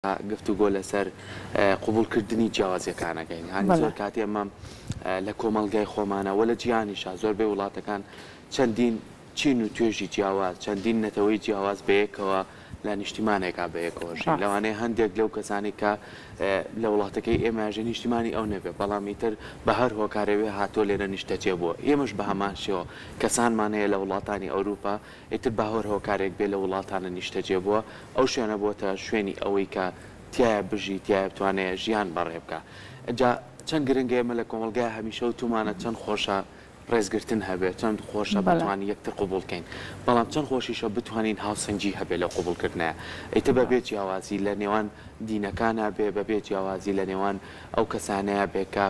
گفتوگۆ لەسەر قوبولکردنی جیاوازیەکانەکەین هەنی زۆر کاتی ئەمە لە کۆمەڵگای خۆمانەوە لە جیهانیشا زۆربەی وڵاتەکان چەندین چین و توێژی جیاواز چەندین نەتەوەی جیاواز بەیەکەوە لە نیشتیمانێکا بەیەکەوەژین لەوانەیە هەندێک لەو کەسانی کە لە وڵاتەکەی ئێمەژە نیشتیمانی ئەو نەبێ بەڵامی تر بە هەر هۆکارەوێ هاتۆ لێرە نیشتەجێ بووە ئێمەش بە هەمان شێوە کەسانمانەیە لە وڵاتانی ئەوروپا ئیتر باهۆر هۆکارێک بێ لە وڵاتانە نیشتەجێ بووە ئەو شوێنە بۆتە شوێنی ئەوەی کە تایە بژی تایە بتوانێت ژیان بەڕێ بکە جا چەند گرنگە ئێمە لە کۆمەلگای هەمیشە و تومانە چەند خۆشە ڕێزگرتن هەبێت چەند خۆشە بتوانین یەکتر قوبولکەین بەڵام چەند خۆشیشە بتوانین هاوسەنجی هەبێت لە قوبولکردنە ئیتر بەبێ جیاوازی لە نێوان دینەکانە بێ بەبێ جیاوازی لە نێوان ئەو کەسانەیە بێکە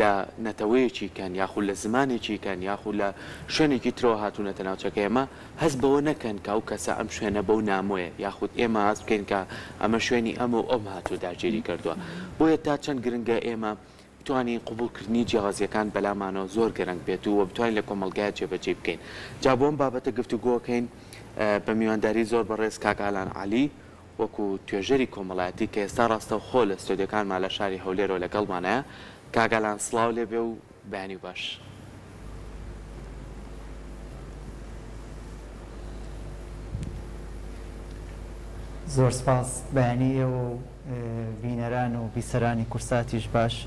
لە نەتەوەیەکی کەن یاخود لە زمانێکی کەن یاخود لە شوێنێکی ترەوە هاتوونەتە ناوچەکە ئێمە هەست بەوە نەکەن کە ئەو کەسە ئەم شوێنە بەو نامۆیە یاخود ئێمە هەست بکەین کە ئەمە شوێنی ئەم و ئەم هاتوو داگیری کردووە بۆیە تا چەند گرنگە ئێمە بتوانین قوبولکردنی جیاوازیەکان بەلامانەوە زۆر گرنگ بێت و بتوانین لە کۆمەلگایە جێبەجێ بکەین جا بۆم بابەتە گفتوگۆکەین بە میوانداری زۆر بەڕێز کاکالان عالی وەکو توێژەری کۆمەڵایەتی کە ئێستا ڕاستە خۆ لە ستۆدیۆکانمان لە شاری هەولێرەوە لەگەڵمانەیە کاگالان سڵاو لێ بێ و بەیانی باش زۆر سپاس بەیانی و بینەران و بیسەرانی کورساتیش باش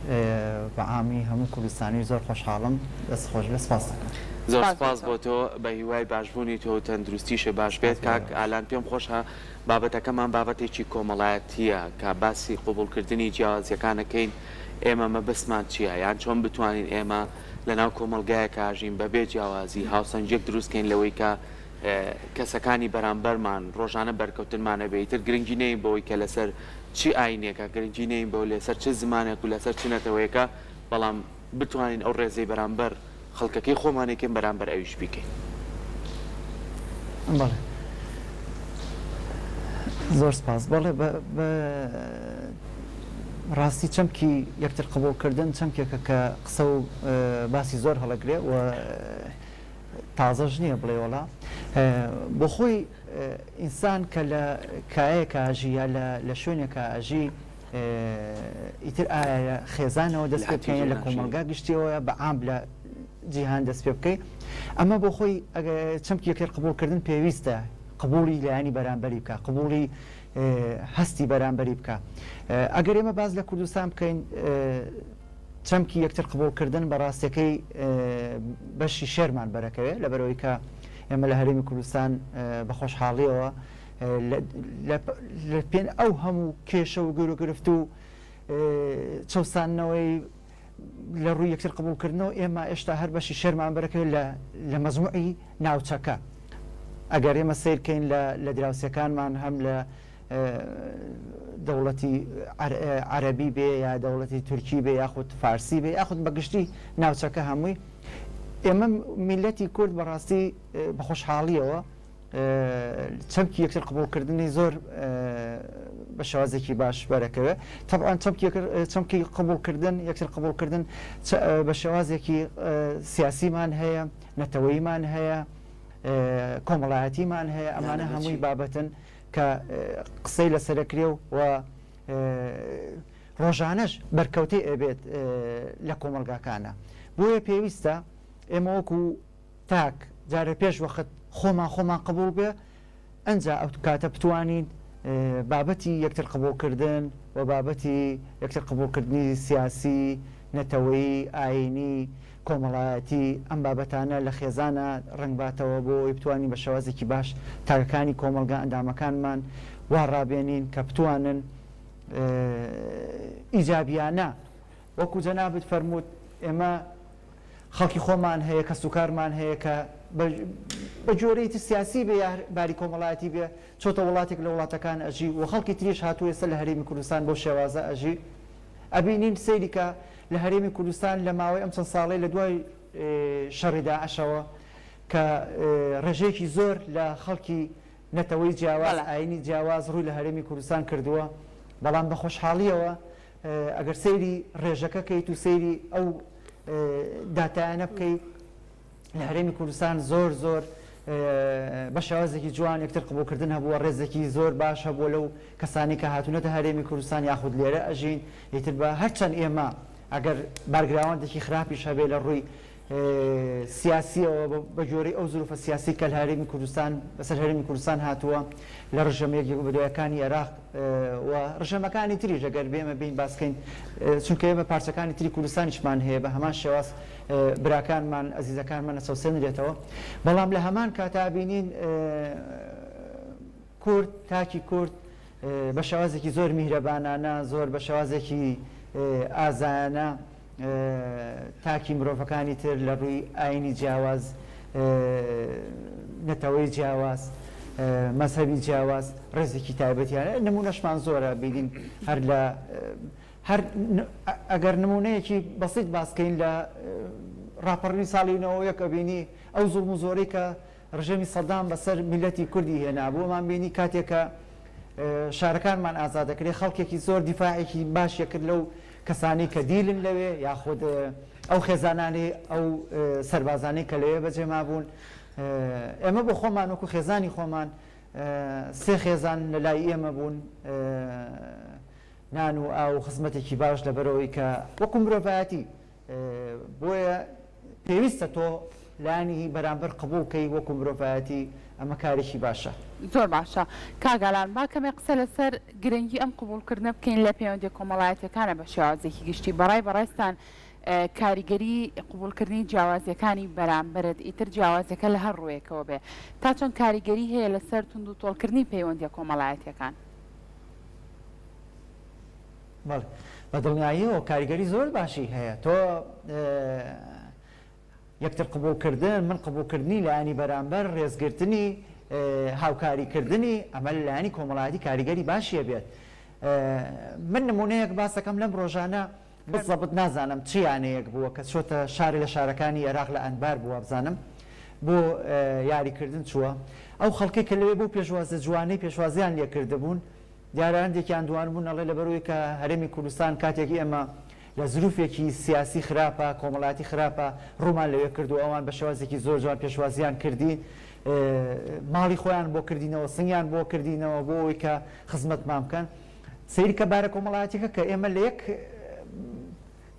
بە عامی هەموو کوردستانی زۆر خۆشحاڵم دەست خۆش بێ سپاس دەکەم زۆر سپاس بۆ تۆ بە هیوای باشبوونی تۆ تەندروستیشە باش بێت کاک ئالان پێم خۆشە بابەتەکەمان بابەتێکی کۆمەڵایەتیە کە باسی قوبولکردنی جیاوازیەکانەکەین ئێمە مەبەستمان چییە یان چۆن بتوانین ئێمە لەناو کۆمەلگایە کاژین بەبێ جیاوازی هاوسەنجێک دروستکەین لەوەی کە کەسەکانی بەرامبەرمان ڕۆژانە بەرکەوتنمانە بێتتر گرنگی نەی بەوەی کە لەسەر چی ئاینێکە گرنگی نەی بەو لەسەر چه زمانێک و لەسەر چ نەتەوەیەکە بەڵام بتوانین ئەو ڕێزەی بەرامبەر خەڵکەکەی خۆمانێکم بەرامبەر ئەویش بکەین زۆر سپاس بەڵێ ڕاستی چەمکی یەکتر قبولکردن چەمکێکە کە قسە و باسی زۆر هەڵەگرێ و تازەش نییە بڵێ وڵا بۆ خۆی ئینسان کە لە کایەکە ئاژی یا لە شوێنێکە ئاژی ئیتر ئایا خێزانەوە دەست پێ بکەین لە کۆمەلگا گشتیەوە بە عام لە جیهان دەست پێ بکەیت ئەمە بۆ خۆی چەمکی یەکتر قبولکردن پێویستە قبولی لایانی بەرامبەری بکە قبولی هەستی بەرامبەری بکە ئەگەر ئێمە باز لە کوردستان بکەین چەمکی یەکتر قبولکردن بە ڕاستیەکەی بەشی شێرمان بەرەکەوێت لەبەرەوەی کە ئێمە لە هەرێمی کوردستان بە خۆشحاڵیەوە لە پێن ئەو هەموو کێشە و گەور و گرفت و چەسانەوەی لە ڕووی یەکتر قبولکردنەوە ئێمە ئێشتا هەر بەشی شێرمان بەرەکەوێت لە مەزموعی ناوچەکە ئەگەر ئێمە سیرکەین لە دراوسەکانمان هەم لە دەوڵەتی عەرەبی بێ یا دەوڵەتی تورکی بێ یاخود فارسی بێ یاخود بەگشتی ناوچەکە هەمووی ئێمە میلەتی کورد بەڕاستی بە خۆشحاڵیەوە چەمکی یەکتر قبولکردنی زۆر بە شێوازێکی باش بەرەکەوێت طبعاً چەمکی قبولکردن یەکتر قبولکردن بە شێوازێکی سیاسیمان هەیە نەتەوەییمان هەیە کۆمەڵایەتیمان هەیە ئەمانە هەمووی بابەتن کە قسەی لەسەرەکرێ و ڕۆژانەش بەرکەوتەی ئەبێت لە کۆمەلگاکانە بۆیە پێویستە ئێمە وەکو تاک جارە پێش وەخت خۆمان قبول بێ ئەنجا ئەو کاتە بتوانین بابەتی یەکتر قبولکردن و بابەتی یەکتر قبولکردنی سیاسی نەتەوەیی ئاینی کۆمەڵایەتی ئەم بابەتانە لە خێزانە ڕنگباتەوە بۆ بتوانین بە شێوازێکی باش تاکەکانی کۆمەلگا ئەندامەکانمان وا ڕابێنین کە بتوانن ئیجابیانە وەکو جەنابەت فەرمووت ئێمە خەڵکی خۆمان هەیە کە سوکارمان هەیە کە بە جۆرەی سیاسی بێ یا باری کۆمەڵایەتی بێ چۆتە وڵاتێک لە وڵاتەکان ئەژی و خەڵکی تریش هاتووە ئێستا لە هەرێمی کوردستان بۆ شێوازە ئەژی ئەبینین سەیری کە لە هەرێمی کوردستان لە ماوەی ئەم چەند ساڵەی لە دوای شەڕی داعشەوە کە ڕێژەیەکی زۆر لە خەڵکی نەتەوەی جیاواز ئاینی جیاواز ڕووی لە هەرێمی کوردستان کردووە بەڵام بە خۆشحاڵیەوە ئەگەر سەیری ڕێژەکە کەیت و سەیری ئەو داتایانە بکەیت لە هەرێمی کوردستان زۆر بە شێوازێکی جوان یەکتر قبولکردن هەبووە ڕێزێکی زۆر باش هەبووە لەو کەسانی کە هاتوونەتە هەرێمی کوردستان یاخود لێرە ئەژین ئیتر بە هەرچەند ئێمە ئەگەر بارگراوانێکی خراپیش هەبێ لە ڕووی سیاسیەوە بە جۆرەی ئەو زروفە سیاسی کە هەرێمی کوردستان بەسەر هەرێمی کوردستان هاتووە لە ڕژەمەیەکی بەدوایەکانی عێراق و ڕژەمەکانی تریش ئەگەر بێمە بین باسکەین چونکە ئێمە پارچەکانی تری کوردستانیشمان هەیە بە هەمان شێواز براکانمان ئەزیزەکانمان ئەسەوسێنرێتەوە بەڵام لە هەمان کاتا بینین کورد تاکی کورد بە شێوازێکی زۆر میهرەبانانە زۆر بە شێوازێکی ئازایانە تاکی مرۆڤەکانی تر لە ڕووی ئاینی جیاواز نەتەوەی جیاواز مەذهبی جیاواز ڕێزێکی تایبەتیانە نمونەشمان زۆرە بینین هەر لە ئەگەر نمونەیەکی بەسیط باسکەین لە ڕاپەڕی ساڵی 91 بینی ئەو زوڵم و زۆرەی کە ڕژەمی سەدام بەسەر میلەتی کوردی هێنابوومان بینی کاتێکە شارەکانمان ئازادەکرێ خەڵکێکی زۆر دیفاعێکی باشیە کرد لەو کەسانی کە دیلن لەوێ یاخود ئەو خێزانانی ئەو سەربازانەی کە لەوێ بەجێما بوون ئێمە بۆ خۆمان وەکو خێزانی خۆمان سێ خێزان لە لای ئێمە بوون نان و ئاو خزمەتێکی باش لەبەرەوەی کە وەکو مرۆڤایەتی بۆیە پێویستە تۆ لانی بەرامبەر قبولکەی وەکو مرۆڤایەتی ئەمە کارێکی باشە زۆر باشە کاگالان با کەمێ قسە لەسەر گرنگی ئەم قبولکردنە بکەین لە پەیوەندی کۆمەڵایەتەکانە بە شێوازێکی گشتی بەڕێستان کاریگەری قبولکردنی جیاوازیەکانی بەرامبرت ئیتر جیاوازەکە لە هەر ڕوویەکەوە بێ تا چۆن کاریگەری هەیە لەسەر تونند و تۆڵکردنی پەیوەندی کۆمەڵایەتەکان بە دڵنیاییەوە کاریگەری زۆر باشی هەیە تۆ یەکتر قبولکردن من قبولکردنی لایانی بەرامبەر ڕێزگرتنی هاوکاریکردنی ئەمە لایانی کۆمەڵایەتی کاریگەری باشیە بێت من نمونەیەک باسەکەم لەم ڕۆژانە بزەبت نازانم چیانەیەک بووە کە چۆتە شاری لە شارەکانی عێراق لە ئەنبار بووە بزانم بۆ یاریکردن چووە ئەو خەڵکی کە لەوێ بوو پێشوازە جوانەی پێشوازیان لێکرده بوون دیارانێکیان دوان بوون ئەڵێ لەبەرەوەی کە هەرێمی کوردستان کاتێکی ئێمە لە زروفێکی سیاسی خراپە کۆمەڵاتی خراپە ڕوومان لەوێ کردو ئەوان بە شێوازێکی زۆر جوان پێشوازیان کردی ماڵی خۆیان بۆ کردینەوە سنگیان بۆ کردینەوە بۆ ئەوەی کە خزمەتمان بکەن سەیری کە بارە کۆمەڵایەتێکە کە ئێمە لە یەک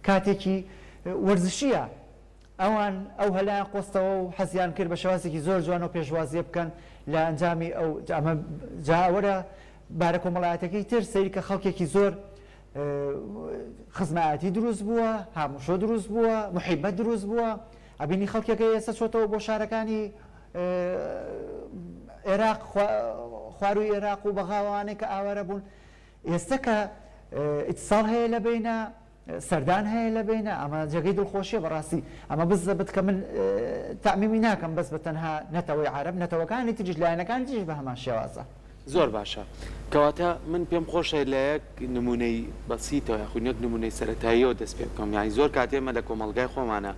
کاتێکی وەرزشیە ئەوان ئەو هەلایان قۆستەوە و حەزیان کرد بە شێوازێکی زۆر جوان و پێشوازیە بکەن لە ئەنجامی ئەو ئەمە جاوەرە بارە کۆمەڵایەتەکەی تر سەیری کە خەڵکێکی زۆر خزمەتی دروست بووە هاموشۆ دروست بووە محیبەت دروست بووە ئەبینی خەڵکێکە ئێستا چۆتەوە بۆ شارەکانی عێراق خواروی عێراق و بەغاوانێک کە ئاوارە بوون ئێستا کە ئیتساڵ هەیە لە بینە سەردان هەیە لە بینە ئەمە جێگەی دڵخۆشیە بەڕاستی ئەمە بزەبت کە من تامیمی ناکەم بەس بە تەنها نەتەوەی عەرەب نەتەوەکانی تریش لایەنەکانی تریش بە هەمان شێوازە زۆر باشە کەواتە من پێم خۆشە لە یەک نمونەی بەسیتەوە یاخود یەک نمونەی سەرەتاییەوە دەست پێ بکەم یانی زۆر کاتێمە لە کۆمەڵگای خۆمانە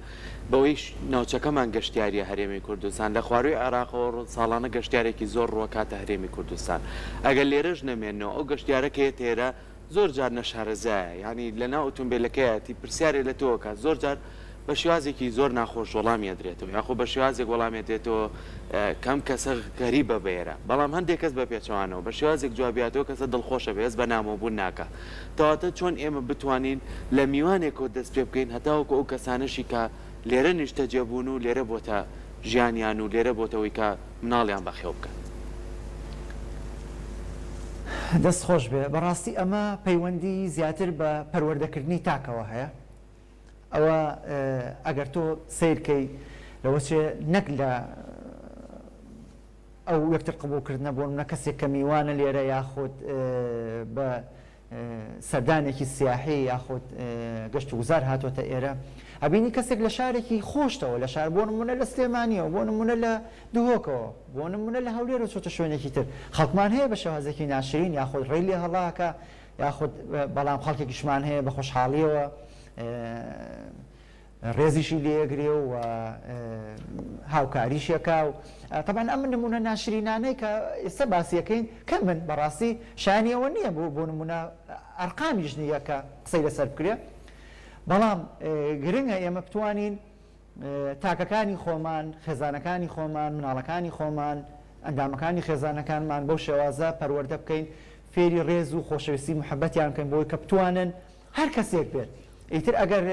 بەوەی ناوچەکەمان گەشتیاریە هەرێمی کوردستان لە خواروی عێراقەوە ساڵانە گەشتیارێکی زۆر ڕوە کاتە هەرێمی کوردستان ئەگەر لێرەش نەمێنەوە ئەو گەشتیارەکەیە تێرە زۆر جار نەشارەزایە ینی لەناو ئۆتۆمبیلەکەیەتی پرسیارێ لە تۆکە زۆر جار بە شێوازێکی زۆر ناخۆش وەڵامی دێتەوە یاخۆ بە شێوازێک وەڵامی دێتەوە کەم کەسە غەریبە بێرە بەڵام هەندێک کەس بە پێچوانەوە بە شێوازێک جوابیاتەوە کەسە دڵخۆشە بێز بە نامۆبوون ناکە تەواتە چۆن ئێمە بتوانین لە میوانێکەوە دەست پێ بکەین هەتاوەکو ئەو کەسانەشی کە لێرە نیشتە جێبوون و لێرە بۆتە ژیانیان و لێرە بۆتەوەی کە مناڵیان بەخێو بکەن دەست خۆش بێ بەڕاستی ئەمە پەیوەندی زیاتر بە پەروەردەکردنی تاکەوە هەیە ئەوە ئەگەر تۆ سیرکەی لەوەچێ نەک لە ئەو یەکتر قبولکردنە بۆ منە کەسێک کە میوانە لێرە یاخود بە سەردانێکی سیاحی یاخود گەشت و گوزار هاتوۆتە ئێرە ئەبینی کەسێک لە شارێکی خۆشتەوە لە شار بۆ نمونە لە سلێمانیەوە بۆ نمونە لە دوهۆکەوە بۆ نمونە لە هەولێرە چۆتە شوێنێکی تر خەڵکمان هەیە بە شێوازێکی ناشرین یاخود ڕێی لێ هەڵاکە یاخود بەڵام خەڵکێکیشمان هەیە بە خۆشحاڵیەوە ڕێزیشی لێگرێ و هاوکاریشەکە و طبعا ئەم نمونە ناشرینانەی کە ئێستا باسیەکەین کە من بەڕاستی شانیەوە نییە بۆ نمونە ئەرقامیش نییە کە قسەی لەسەر بکرێ بەڵام گرنگە ئێمە بتوانین تاکەکانی خۆمان خێزانەکانی خۆمان مناڵەکانی خۆمان ئەندامەکانی خێزانەکانمان بەو شێوازە پەروەردە بکەین فێری ڕێز و خۆشەویستی محەبەتیان بکەین بۆی کە بتوانن هەر کەسێک بێت ئیتر ئەگەر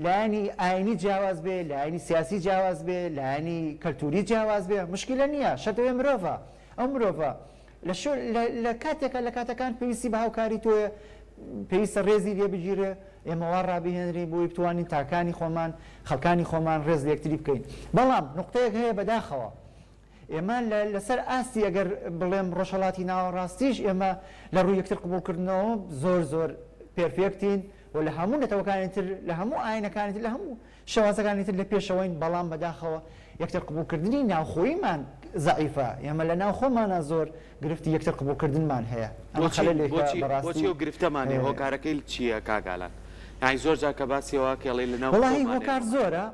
لایەنی ئاینی جیاواز بێ لایەنی سیاسی جیاواز بێ لایەنی کەلتوری جیاواز بێ مشکلە نییە شەتەوەی مرۆڤە ئەو مرۆڤە لە کاتێکە لە کاتەکان پێویستی بە هاوکاری تۆیە پێویستە ڕێزی لێ بگیرێ ئێمەوا ڕابهێنری بۆی بتوانین تاکانی خۆمان خەڵکانی خۆمان ڕێز لە یەکتری بکەین بەڵام نقطەیەک هەیە بەداخەوە ئێمە لەسەر ئاستی ئەگەر بڵێم ڕۆژهەڵاتی ناوەڕاستیش ئێمە لە ڕووی یەکتر قبولکردنەوە زۆر پێرفێکتین و لە هەموو نەتەوەکانی تر لە هەموو ئاینەکانی تر لە هەموو شێوازەکانی تر لە پێشەوەین بەڵام بەداخەوە یەکتر قبولکردنی ناوخۆیمان زعیفە ئێمە لە ناو خۆمانە زۆر گرفتی یەکتر قبولکردنمان هەیە بۆچی و گرفتەمانێ هۆکارەکەی چییە کاگالان یانی زۆر جا کە باسیەوە کێڵی لە ناو وڵی هۆکار زۆرە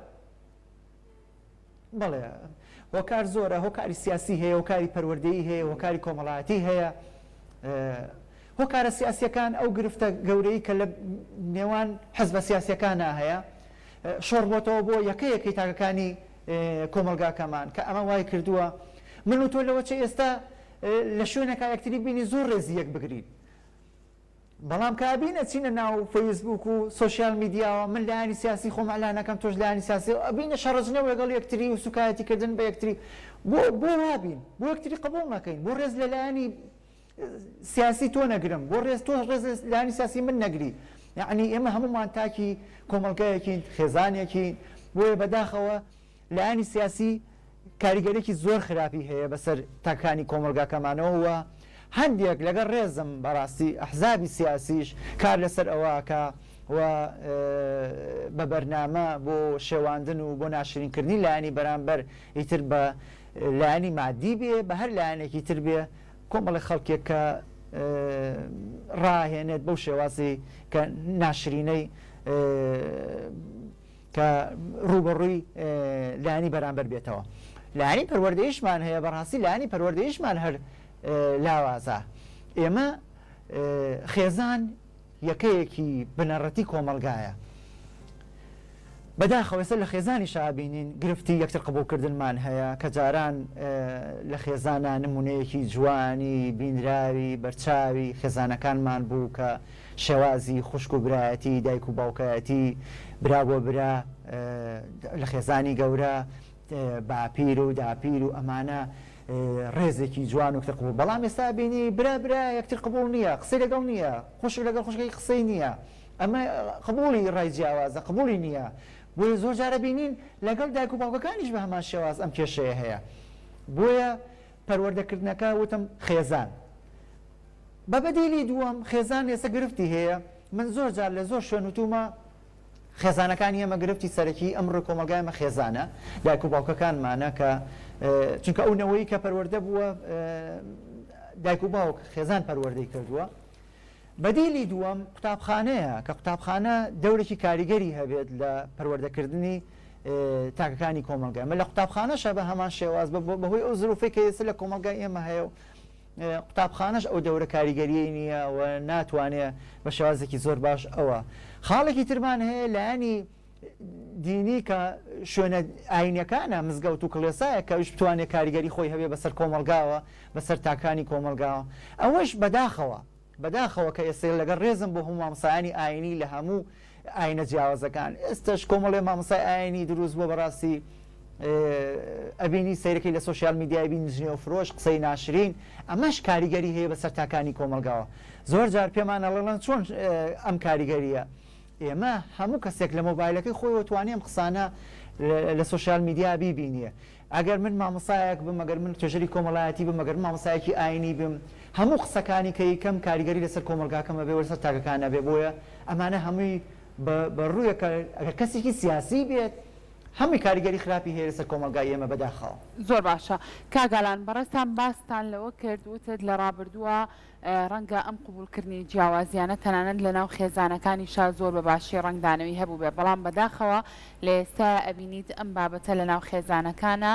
بەڵێ هۆکار زۆرە هۆکاری سیاسی هەیە هۆکاری پەروەردەیی هەیە هۆکاری کۆمەڵایەتی هەیە هۆکارە سیاسیەکان ئەو گرفتە گەورەی کە لە نێوان حەزبە سیاسیەکانە هەیە شۆڕ بۆتەوە بۆ یەکەیەکی تاکەکانی کۆمەلگاکەمان کە ئەمە وای کردووە من و تۆ لەوە چه ئێستا لە شوێنەکە یەکتری بینی زۆر ڕێزی یەک بگرین بەڵام کابینە چینە ناو فەیسبوک و سۆشیال میدیاوە من لایانی سیاسی خۆم ئەلانەکەم تۆش لایانی سیاسی ئەبینە شەڕەجنەوە لەگەڵ یەکتری و سوکایەتیکردن بە یەکتری بۆ وابین بۆ یەکتری قبول نەکەین بۆ ڕێز لە لایانی سیاسی تۆ نەگرم بۆ ڕێز تۆ ڕێز لایانی سیاسی من نەگری یعنی ئێمە هەمومان تاکی کۆمەلگایەکین خێزانێکین بۆیە بەداخەوە لایانی سیاسی کاریگەرێکی زۆر خراپی هەیە بەسەر تاکانی کۆمەلگاکەمانەوە هەندێک لەگەڵ ڕێزم بەڕاستی ئەحزابی سیاسیش کار لەسەر ئەوەکە و بە بەرنامە بۆ شێواندن و بۆ ناشرینکردنی لایانی بەرامبەر ئیتر بە لایانی مادی بێ بە هەر لایەنێکی تر بێ کۆمەڵی خەڵکێک کە ڕاهێنێت بەو شێوازی کە ناشرینەی کە ڕوبەڕووی لایانی بەرامبەر بێتەوە لایانی پەروەردەیشمان هەیە بەڕاستی لایانی پەروەردەیشمان هەر لاوازە ئێمە خێزان یەکەیەکی بنەڕەتی کۆمەلگایە بەداخەوەسە لە خێزانی شابینین گرفتی یەکتر قبولکردنمان هەیە کە جاران لە خێزانە نمونەیەکی جوانی بینراوی بەرچاوی خێزانەکانمان بوو کە شێوازی خوشک و برایەتی دایک و باوکایەتی برا بۆ برا لە خێزانی گەورە باپیر و داپیر و ئەمانە ڕێزێکی جوان و قبول بەڵام ئێستا بینی برا یەکتر قبول نییە قسەی لەگەڵ نییە خوشک لەگەڵ خوشکی قسەی نییە ئەمە قبولی ڕای جیاوازە قبولی نییە بۆیە زۆر جارە بینین لەگەڵ دایک و باوکەکانیش بە هەمان شێواز ئەم کێشەیە هەیە بۆیە پەروەردەکردنەکە وتم خێزان بە بەدیلی دووەم خێزان ێستا گرفتی هەیە من زۆر جار لە زۆر شوێن وتومە خێزانەکانی ئەمە گرفتی سەرەکی ئەمڕۆ کۆمەلگایمە خێزانە دایک و باوکەکانمانە کە چونکە ئەو نەوەی کە پەروەردە بووە دایک و باوک خێزان پەروەردەی کردووە بەدیلی دووەم قوتابخانەیە کە قوتابخانە دەورێکی کاریگەری هەبێت لە پەروەردەکردنی تاکەکانی کۆمەلگای من لە قوتابخانەشە بە هەمان شێواز بەهۆی ئەو زروفەی کە ئێستا لە کۆمەلگای ئێمە هەیە و قوتابخانەش ئەو دەورە کاریگەریەی نییە و ناتوانێت بە شێوازێکی زۆر باش ئەوە خاڵێکی ترمان هەیە لایانی دینی کە شوێنە ئاینەکانە مزگەوت و کڵێسایە کەویش بتوانێت کاریگەری خۆی هەبێ بەسەر کۆمەلگاوە بەسەر تاکانی کۆمەلگاوە ئەوەش بەداخەوە کە ئێستا لەگەڵ ڕێزم بۆ هەموو مامۆسایانی ئاینی لە هەموو ئاینە جیاوازەکان ئێستش کۆمەڵێ مامۆسای ئاینی دروست بووە بەڕاستی ئەبینی سیرەکەی لە سۆشیال میدیای بینی ژنێ و فرۆش قسەی ناشرین ئەمەش کاریگەری هەیە بەسەر تاکانی کۆمەلگاوە زۆر جار پێمانە لەڵەن چۆن ئەم کاریگەریە ئێمە هەموو کەسێک لە مۆبایلەکەی خۆی توانیم قسانە لە سۆشیال میدیا بیبینیە ئەگەر من مامۆسایەک بم ئەگەر من توێژەری کۆمەڵایەتی بم ئەگەر مامۆسایەکی ئاینی بم هەموو قسەکانی کە یەکەم کاریگەری لەسەر کۆمەلگاکەمە بێ وەرسەر تاکەکانە بێ بۆیە ئەمانە هەمووی بە ڕوویەکە ئەگەر کەسێکی سیاسی بێت هەمووی کاریگەری خراپی هەیە لەسەر کۆمەلگای ئێمە بەداخەوە. زۆر باشە کاگالان بەڕێستان باستان لەوە کردوتت لە ڕابردووە ڕەنگە ئەم قوبولکردنی جیاوازیانە تەنانەت لە ناو خێزانەکانیشا زۆر بە باشی ڕنگدانەوەی هەبوو بێ بەڵام بەداخەوە لە ئێستا ئەبینیت ئەم بابەتە لە ناو خێزانەکانە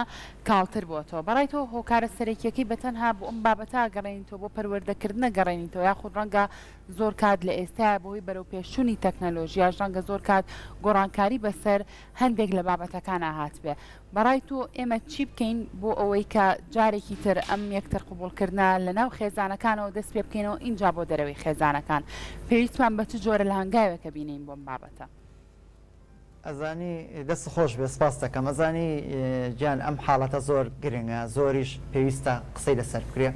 کاڵتر بۆتەوە بەڕێتەوە هۆکارە سەرەکیەکەی بەتەنها بۆ ئەم بابەتە گەڕێنیتەوە بۆ پەروەردەکردنە گەڕێنیتەوە یاخود ڕەنگە زۆر کات لە ئێستا بۆی بەرەو پێشچوونی تەکنەلۆژیاش ڕەنگە زۆر کات گۆڕانکاری بەسەر هەندێک لە بابەتەکانە هات بێ بەڕای تۆ ئێمە چی بکەین بۆ ئەوەی کە جارێکی تر ئەم یەکتر قوبولکردە لە ناو خێزانەکانەوە دەست پێ بکەینەوە اینجا بۆ دەرەوەی خێزانەکان پێویستمان بە چ جۆرە لە هەنگاوێکە بینین بۆم بابەتە ئەزانی دەست خۆش بێ سپاس دەکەم ئەزانی گیان ئەم حاڵەتە زۆر گرنگە زۆریش پێویستە قسەی لەسەر بکرێ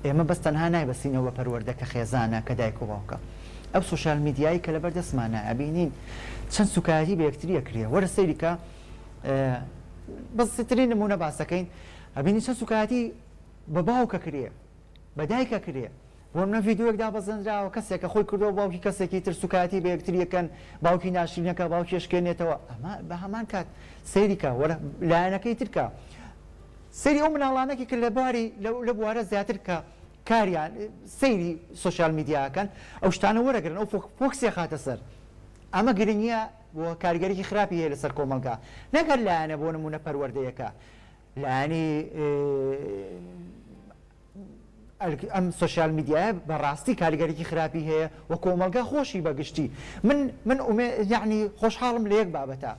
ئێمە بەس تەنها نایبەسینەوە بە پەروەردەکە خێزانە کە دایک و باوکە ئەو سوشال میدیایی کە لەبەر دەستمانە ئەبینین چەند سوکایەتی بە یەکتریە کرێ وەرە سەیریکە بەسیترین نمونە باسەکەین ئەبینی چەند سوکایەتی بە باوکە کرێ بە دایکە کرێ بۆ منە ڤیدیۆیەک دابەزێنراوە کەسێکە خۆی کردەوە باوکی کەسێکی تر سوکایەتی بە یەکتریەکەن باوکی ناشرینەکە باوکی شکێنێتەوە ئەمە بە هەمان کات سەیریکە وەرە لایەنەکەی ترکە سەیری ئەو مناڵانەکی کرد لە باری لە بوارە زیاتر کە کاریان سەیری سوشال میدیاکەن ئەو شتانە وەرەگرن ئەو فۆکسێ خاتە سەر ئەمە گرنگە بۆ کاریگەرێکی خراپی هەیە لەسەر کۆمەلگا نەگەر لایەنە بۆ نمونە پەروەردەیەکە لایەنی ئەم سوشال میدیایە بەڕاستی کاریگەرێکی خراپی هەیە و کۆمەلگا خۆشی بەگشتی من یعنی خۆشحاڵم لە یەک بابەتە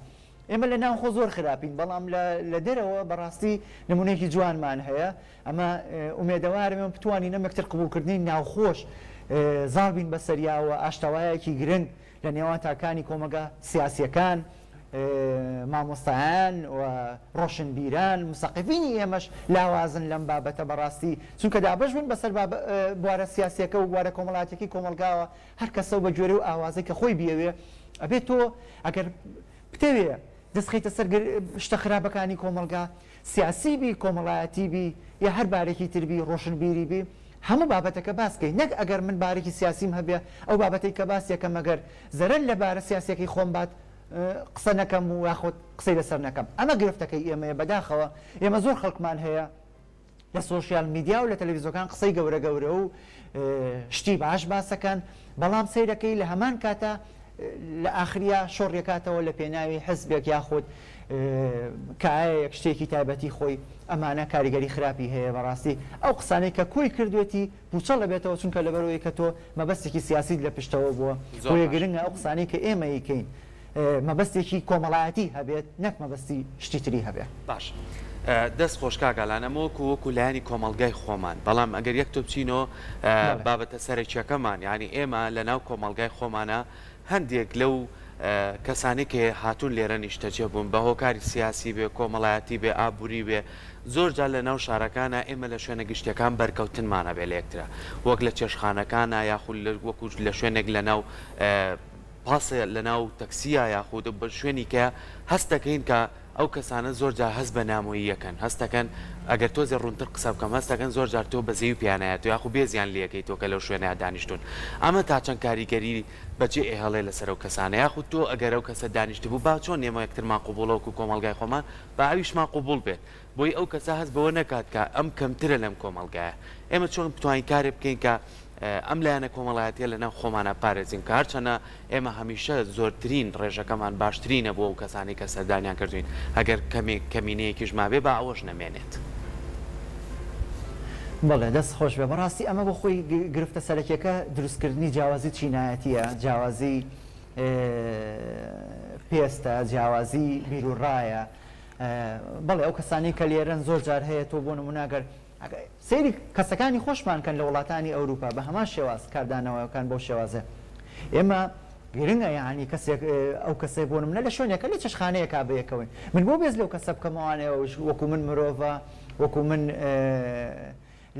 ئێمە لە ناو خۆ زۆر خراپین بەڵام لە دەرەوە بەڕاستی نمونەیەکی جوانمان هەیە ئەمە ئومێدەوارم بتوانین ئەمەکتر قبولکردنی ناوخۆش زاڵبین بەسەریاوە ئاشتەوایەکی گرنگ لە نێوان تاکانی کۆمەلگا سیاسیەکان مامۆستایان و ڕۆشنبیران مسەقفینی ئێمەش لاوازن لەم بابەتە بەڕاستی چونکە دابش بن بەسەر بوارە سیاسیەکە و بوارە کۆمەڵاتێکی کۆمەلگاوە هەر کەسە بە گوێرە و ئاوازەی کە خۆی بیەوێ ئەبێت تۆ ئەگەر بتەوێ دەستخیتە سەر شتە خراپەکانی کۆمەلگا سیاسی بی کۆمەڵایەتی بی یا هەر بارێکی تربی ڕۆشنبیری بی هەموو بابەتەکە باسکەی نەک ئەگەر من بارێکی سیاسیم هەبێ ئەو بابەتەی کە باسیەکەم ئەگەر زەرەر لە بارە سیاسەکەی خۆم بات قسە نەکەم و یاخۆت قسەی لەسەر نەکەم ئەمە گرفتەکەی ئێمەیە بەداخەوە ئێمە زۆر خەڵکمان هەیە لە سۆشیال میدیا و لە تەلەڤیزۆکان قسەی گەورە گەورە و شتی باش باسەکەن بەڵام سەیرەکەی لە هەمان کاتە لە ئاخریا شۆڕیەکاتەوە لە پێناوی حزبێک یاخود کایەک شتێکی تایبەتی خۆی ئەمانە کاریگەری خراپی هەیە بەڕاستی ئەو قسانەی کە کۆی کردوێتی پوچە لە بێتەوە چونکە لەبەرەوەی کە تۆ مەبەستێکی سیاسی لە پشتەوە بووە بۆیە گرنگە ئەو قسانەی کە ئێمە یکەین مەبەستێکی کۆمەڵایەتی هەبێت نەک مەبەستی شتی تری هەبێت باش دەست خۆش کاگالانە وەکو لایانی کۆمەلگای خۆمان بەڵام ئەگەر یەک تۆ بچینەوە بابەتە سەرەکیەکەمان ینی ئێمە لە ناو کۆمەلگای خۆمانە هەندێک لەو کەسانی کە هاتوون لێرە نیشتەجێ بوون بە هۆکاری سیاسی بێ کۆمەڵایەتی بێ ئابووری بێ زۆر جار لە ناو شارەکانە ئێمە لە شوێنە گشتەکان بەرکەوتنمانە بێ لە یەکترا وەک لە چێشخانەکانە یاخود وەکو لە شوێنێک لە ناو پاسە لە ناو تەکسیە یاخود بە شوێنی کە هەست دەکەین کە ئەو کەسانە زۆر جار هەست بە نامۆیی یەکەن هەستەکەن ئەگەر تۆزێ ڕوونتر قسە بکەم هەستەکەن زۆر جار تۆ بەزەوی پیانایەت یاخو بێزیان لەکەی تۆ کە لەو شوێنەیە دانیشتون ئەمە تا چەند کاریگەری بەجێ ئێهەڵێ لەسەر ئەو کەسانە یاخود تۆ ئەگەر ئەو کەسە دانیشت بوو با چۆن ئێمە یەکترمان قوبوڵەوە و کۆمەلگای خۆمان با ئەویشمان قوبوڵ بێت بۆی ئەو کەسە هەست بەوە نەکات کە ئەم کەمترە لەم کۆمەلگایە ئێمە چۆن بتوانین کارێ بکەین کە ئەم لایەنە کۆمەڵایەتیە لەناو خۆمانە پارێزین کە هەرچەنە ئێمە هەمیشە زۆرترین ڕێژەکەمان باشترینە بۆ ئەو کەسانی کە سەردانیان کردوین ئەگەر کەمینەیەکیش مابێ با ئەوەش نەمێنێت بەڵێ دەست خۆش بێ بەڕاستی ئەمە بۆ خۆی گرفتە سەرەکیەکە دروستکردنی جیاوازی چینایەتیە جیاوازی پێستە جیاوازی بیرروڕایە بەڵێ ئەو کەسانی کە لێرەن زۆر جار هەیە تۆ بۆ نموناگەر سەیری کەسەکانی خۆشمان کەن لە وڵاتانی ئەوروپا بە هەمان شێواز کاردانەوەکان بۆ شێوازە ئێمە گرنگە یعنی کەسێک ئەو کەسێک بۆ منە لە شوێنێکە لە چشخانەیە کا بەیەکەوەین من بۆ بێز لەو کەسە بکەمەوانەوەش وەکو من مرۆڤە وەکو من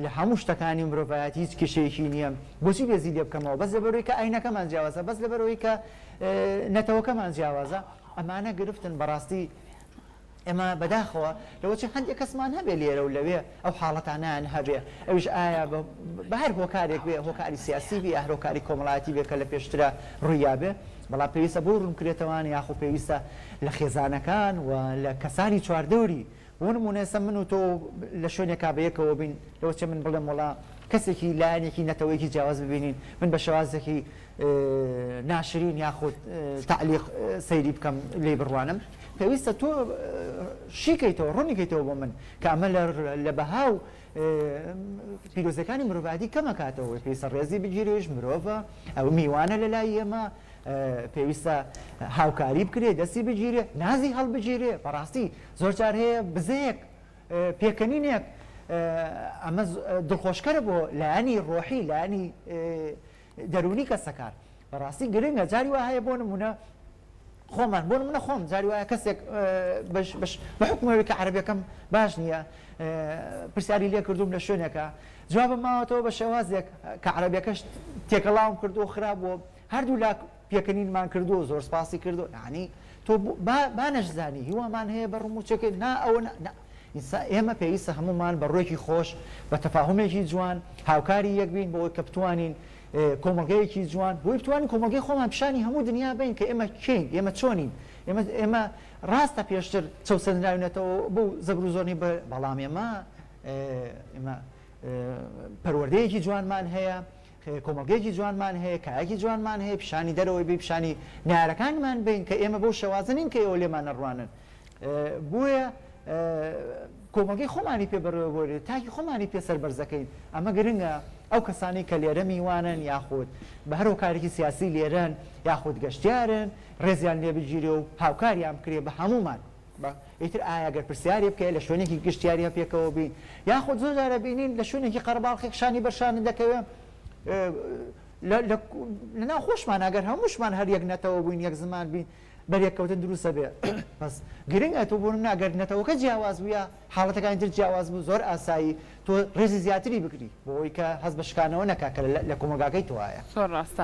لە هەموو شتەکانی مرۆڤایەتی هیچ کێشەیەکی نییە بۆچی بێزی لێ بکەمەوە بەس لەبەرەوەی کە ئاینەکەمان جیاوازە بەس لەبەرەوەی کە نەتەوەکەمان جیاوازە ئەمانە گرفتن بەڕاستی ئێمە بەداخەوە لەوەچی هەندێک کەسمان هەبێ لێرە و لەوێ ئەو حاڵەتانیان هەبێ ئەوش ئایا بە هەر هۆکارێک بێ هۆکاری سیاسی بێ هەرۆکاری کۆمەڵایەتی بێ کە لە پێشترە ڕوویا بێ بەڵام پێویستە بۆ ڕوونکرێتەوەوان یاخۆ پێویستە لە خێزانەکان و لە کەسانی چواردەوری بۆ نمونێسە من و تۆ لە شوێنێکا بەیەکەوە بین لەوەچە من بڵێم وڵا کەسێکی لایەنێکی نەتەوەیەکی جیاواز ببینین من بە شێوازێکی ناشرین یاخود تعلیق سەیری بکەم لێ بڕوانم پێویستە تۆ شیکەیتەوە ڕوونیکەیتەوە بۆ من کە ئەمە لە بەهاو پیرۆزەکانی مرۆڤاتی کەمەکاتەوە پێویستە ڕێزی بگیرێش مرۆڤە ئەو میوانە لە لای ئێمە پێویستە هاوکاری بکرێ دەستی بگیرێ نازی هەڵبگیرێ بەڕاستی زۆر جار هەیە بزەیەک پێکەنینێک ئەمە دڵخۆشکەرە بۆ لایەنی ڕۆحی لایەنی دەرونی کەسەکان بەڕاستی گرنگە جاری وا هەیە بۆ نمونە خۆمان بۆ منە خۆم جاری وایە کەسێک بە حکومەوەی کە عەرەبیەکەم باش نییە پرسیاری لێ کردوم لە شوێنێکە جوابم ماوەتەوە بە شێوازێک کە عەرەبیەکەش تێکەڵاوم کردو خراپ بووە هەردوو لا پێکەنینمان کردو زۆر سپاسی کردو یعنی تۆ با نەشزانی هیوامان هەیە بە ڕموچەکە نا ئەوە ئێمە پێویستە هەمومان بە ڕۆیەکی خۆش بە تەفاهمێکی جوان هاوکاری یەک بین بۆی کە بتوانین کۆمەڵگەیەکی جوان بۆی بتوانین کۆمەڵگەی خۆمان پیشانی هەموو دنیا بین کە ئێمە کین ئێمە چۆنین ئێمە ڕاستە پێشتر چەوسەندراونێتەوە بۆ زەبر و زۆرنی بەڵام ئێمە پەروەردەیەکی جوانمان هەیە کۆمەڵگەیەکی جوانمان هەیە کایەکی جوانمان هەیە پیشانی دەرەوەی بی پیشانی نارەکانمان بین کە ئێمە بۆ شەوازنین کە ئێوە لێمان نەڕوانن بۆیە کۆمەڵگەی خۆمانی پێ بەڕێوەبووێ تاکی خۆمانی پێسەر بەرزەکەین ئەمە گرنگە ئەو کەسانی کە لێرە میوانن یاخود بە هەر هۆکارێکی سیاسی لێرن یاخود گەشتیارن ڕێزیان لێ بگیرێ و هاوکاریان بکرێ بە هەمومان ئیتر ئاگەر پرسیاری بکە لە شوێنێکی گشتیاری پێکەوە بین یاخود زۆر جارە بینین لە شوێنێکی قەرەباڵغێک شانی بەرشانە دەکەوێت لەناو خۆشمان ئەگەر هەمووشمان هەر یەک نەتەوە بووین یەک زمان بین بەرێککەوتن دروستە بێ بەس گرنگە تۆ بۆ ناگەر نەتەوەکە جیاواز بووە حاڵەتەکانی تر جیاواز بوو زۆر ئاسایی تۆ ڕێزی زیاتری بکری بۆ ئەوی کە هەست بە شکانەوە نەکا کە لە کۆمەلگاکەی تۆایە زۆر ڕاستە